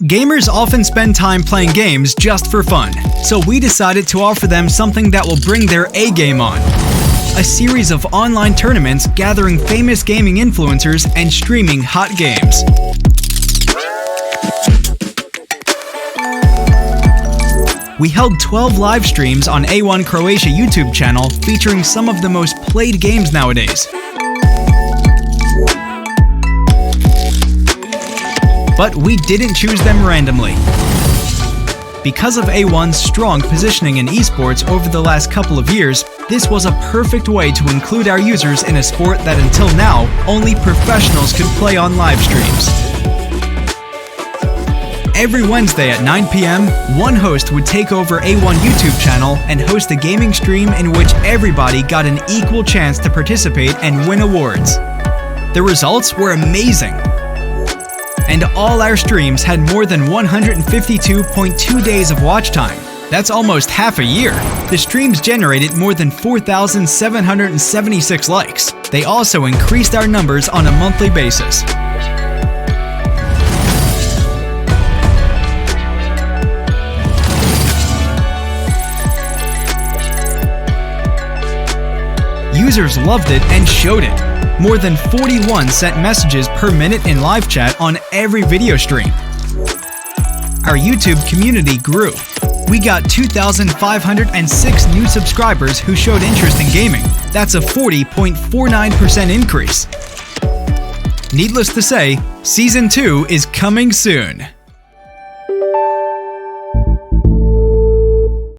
Gamers often spend time playing games just for fun, so we decided to offer them something that will bring their A game on. A series of online tournaments gathering famous gaming influencers and streaming hot games. We held 12 live streams on A1 Croatia YouTube channel featuring some of the most played games nowadays. But we didn't choose them randomly. Because of A1's strong positioning in esports over the last couple of years, this was a perfect way to include our users in a sport that until now, only professionals could play on live streams. Every Wednesday at 9 p.m., one host would take over A1 YouTube channel and host a gaming stream in which everybody got an equal chance to participate and win awards. The results were amazing. And all our streams had more than 152.2 days of watch time. That's almost half a year. The streams generated more than 4,776 likes. They also increased our numbers on a monthly basis. Users loved it and showed it. More than 41 sent messages per minute in live chat on every video stream. Our YouTube community grew. We got 2,506 new subscribers who showed interest in gaming. That's a 40.49% increase. Needless to say, Season 2 is coming soon.